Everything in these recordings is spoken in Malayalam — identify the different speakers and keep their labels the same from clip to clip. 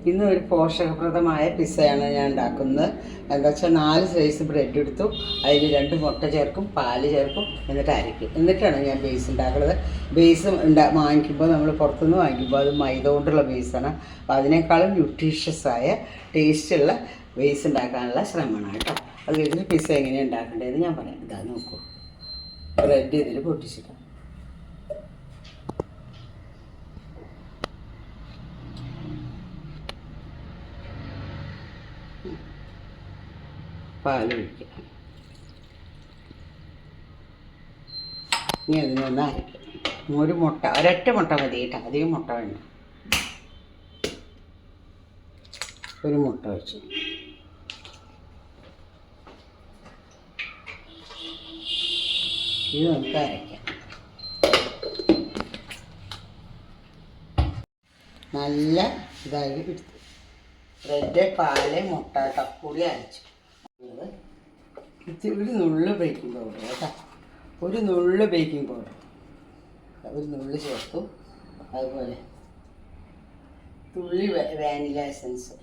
Speaker 1: ഇന്ന് ഒരു പോഷകപ്രദമായ പിസ്സയാണ് ഞാൻ ഉണ്ടാക്കുന്നത്. എന്താ വെച്ചാൽ 4 സ്ലൈസ് ബ്രെഡ് എടുത്തു, അതിൽ 2 മുട്ട ചേർക്കും, പാല് ചേർക്കും, എന്നിട്ട് അരയ്ക്കും. എന്നിട്ടാണ് ഞാൻ ബേസ് ഉണ്ടാക്കുന്നത്. ബേസ് വാങ്ങിക്കുമ്പോൾ നമ്മൾ പുറത്തുനിന്ന് വാങ്ങിക്കുമ്പോൾ അത് മൈദ കൊണ്ടുള്ള ബേസാണ്. അപ്പോൾ അതിനേക്കാളും ന്യൂട്രീഷ്യസായ ടേസ്റ്റുള്ള ബേസ് ഉണ്ടാക്കാനുള്ള ശ്രമമാണ് കേട്ടോ. അത് കഴിഞ്ഞിട്ട് പിസ്സ എങ്ങനെയാണ് ഉണ്ടാക്കേണ്ടതെന്ന് ഞാൻ പറയാം. ഇതാ നോക്കൂ, ബ്രെഡ് ഇതിൽ പൊട്ടിച്ചിട്ടാണ്. പാലൊഴിക്കുക. ഇനി അതിനൊന്ന് അരയ്ക്കുക. ഒരു മുട്ട, ഒരൊറ്റ മുട്ട മതി കേട്ടോ, അധികം മുട്ട വേണ്ട. ഒരു മുട്ട വെച്ച് ഇത് നമുക്ക് അരയ്ക്കാം. നല്ല ഇതായി എടുത്തു. ബ്രെഡ്, പാല്, മുട്ട കൂടി അരച്ചു. ഒരു നുള്ളു ബേക്കിംഗ് പൗഡർ കേട്ടോ, ഒരു നുള്ളു ബേക്കിംഗ് പൗഡർ, ഒരു നുള്ളു ചേർത്തു. അതുപോലെ തുള്ളി വാനില എസൻസ്,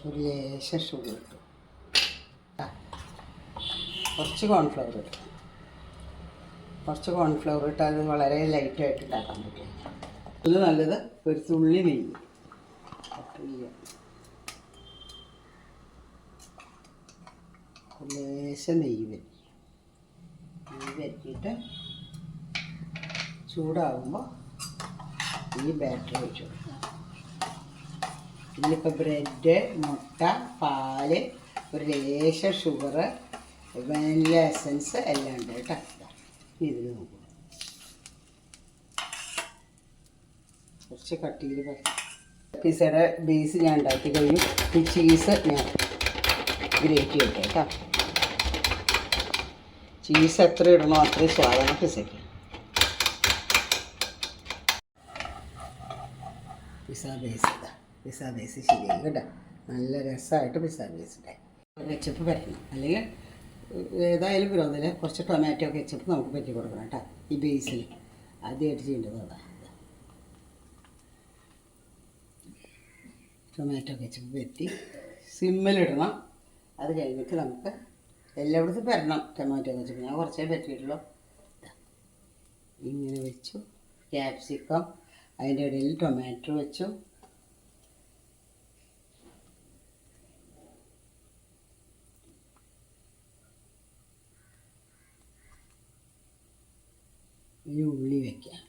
Speaker 1: ഒരു ലേശം ഷുഗർ ഇട്ടു, കുറച്ച് കോൺഫ്ലവർ ഇട്ടു. കുറച്ച് കോൺഫ്ലവർ ഇട്ടാൽ അത് വളരെ ലൈറ്റായിട്ട് ഉണ്ടാക്കാൻ പറ്റും. ഇത് നല്ലത് ഒരു തുള്ളി നെയ്യ്, ലേശം നെയ്യ് വരട്ടിയിട്ട് ചൂടാകുമ്പോൾ ഈ ബാറ്റർ വെച്ച് കൊടുക്കുക. ഇതിലിപ്പോൾ ബ്രെഡ്, മുട്ട, പാല്, ഒരു ലേശം ഷുഗർ, വാനില എസൻസ് എല്ലാം ഉണ്ട് കേട്ടോ. ഇതിൽ നോക്കുക, കുറച്ച് കട്ടിയിൽ പിസ്സയുടെ ബേസ് ഞാൻ ഉണ്ടാക്കി കഴിഞ്ഞു. ഈ ചീസ് ഞാൻ ഗ്രേറ്റ് ചെയ്യട്ടെ കേട്ടോ. ചീസ് എത്ര ഇടണോ അത്രയും സ്വാദാണ് പിസ്സയ്ക്ക്. പിസ്സ ബേസ് ശരിയായി കേട്ടോ. നല്ല രസമായിട്ട് പിസ്സ ബേസ് ഉണ്ടായി. കെച്ചപ്പ് പറ്റണം, അല്ലെങ്കിൽ ഏതായാലും വിരോധമില്ല. കുറച്ച് ടൊമാറ്റോ കെച്ചപ്പ് നമുക്ക് പറ്റി കൊടുക്കണം കേട്ടോ. ഈ ബേസിൽ ആദ്യമായിട്ട് ചെയ്യേണ്ടത് അതാണ്. ടൊമാറ്റോ കെച്ചപ്പ് പറ്റി സിമ്മിലിടണം. അത് കഴിഞ്ഞിട്ട് നമുക്ക് എല്ലായിടത്തും വരണം ടൊമാറ്റോ കെച്ചപ്പ്. ഞാൻ കുറച്ചേ പറ്റിയിട്ടുള്ളൂ. ഇങ്ങനെ വെച്ചു, ക്യാപ്സിക്കം, അതിൻ്റെ ഇടയിൽ ടൊമാറ്റോ വെച്ചു. ഇനി ഉള്ളി വയ്ക്കാം.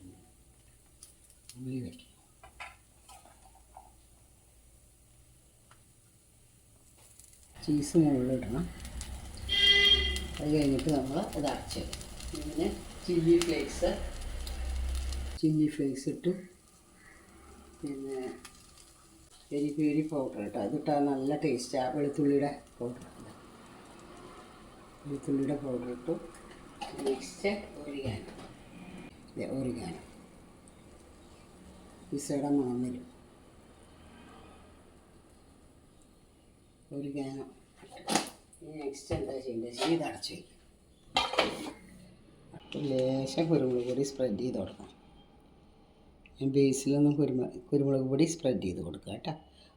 Speaker 1: ചീസ് മുകളിലിടണം. അത് കഴിഞ്ഞിട്ട് നമ്മൾ ഇത് അടച്ച് പിന്നെ ചില്ലി ഫ്ലേക്സ് ഇട്ടു. പിന്നെ പെരി പൗഡർ കേട്ടോ, അതിട്ടാൽ നല്ല ടേസ്റ്റാണ്. വെളുത്തുള്ളിയുടെ പൗഡർ ഇട്ടു. നെക്സ്റ്റ് ഒറിഗാനോ പിസ്സയുടെ മണം വരും. ഒറിഗാനോ. നെക്സ്റ്റ് എന്താ ചെയ്യേണ്ടത്, ഇത് അടച്ചു വയ്ക്കും. ലേശം കുരുമുളക് പൊടി സ്പ്രെഡ് ചെയ്ത് കൊടുക്കണം. ബേസിലൊന്നും കുരുമുളക് പൊടി സ്പ്രെഡ് ചെയ്ത് കൊടുക്കുക കേട്ടോ.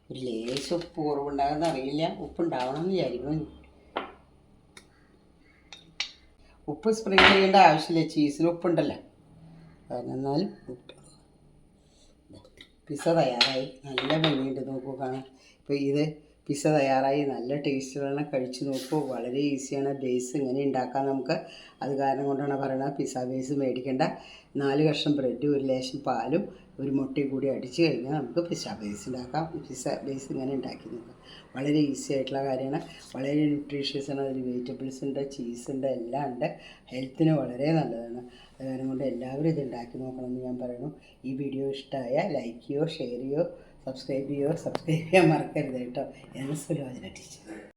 Speaker 1: ഒരു ലേശം ഉപ്പ് കുറവുണ്ടാകുന്ന അറിയില്ല, ഉപ്പുണ്ടാവണം എന്ന് വിചാരിക്കുന്നു. ഉപ്പ് സ്പ്രിങ്കിൾ ചെയ്യേണ്ട ആവശ്യമില്ല, ചീസിൽ ഉപ്പുണ്ടല്ലോ. എന്നാലും ഉപ്പ്. പിസ്സ തയ്യാറായി, നല്ല ഭംഗിയുണ്ട് നോക്കൂ കാണാൻ. ഇപ്പോൾ ഇത് പിസ്സ തയ്യാറായി, നല്ല ടേസ്റ്റുകളാണ്. കഴിച്ച് നോക്കൂ, വളരെ ഈസിയാണ്. ബേസ് ഇങ്ങനെ ഉണ്ടാക്കാം നമുക്ക്. അത് കാരണം കൊണ്ടാണ് പറയുന്നത് പിസ്സ ബേസ് മേടിക്കേണ്ട. 4 കഷ്ണം ബ്രെഡും ഒരു ലേശം പാലും ഒരു മുട്ടയും കൂടി അടിച്ച് കഴിഞ്ഞാൽ നമുക്ക് പിസ്സ ബേസ് ഉണ്ടാക്കാം. പിസ്സ ബേസ് ഇങ്ങനെ ഉണ്ടാക്കി നോക്കാം. വളരെ ഈസി ആയിട്ടുള്ള കാര്യമാണ്, വളരെ ന്യൂട്രീഷ്യസാണ്. അതിൽ വെജിറ്റബിൾസ് ഉണ്ട്, ചീസ് ഉണ്ട്, എല്ലാം ഉണ്ട്. ഹെൽത്തിന് വളരെ നല്ലതാണ്. അത് കാരണം കൊണ്ട് എല്ലാവരും ഇത് ഉണ്ടാക്കി നോക്കണമെന്ന് ഞാൻ പറയുന്നു. ഈ വീഡിയോ ഇഷ്ടമായ ലൈക്ക് ചെയ്യുകയോ ഷെയർ ചെയ്യുകയോ സബ്സ്ക്രൈബ് ചെയ്യാൻ മറക്കരുത് കേട്ടോ. എന്നെ സുലോചന ടീച്ചർ.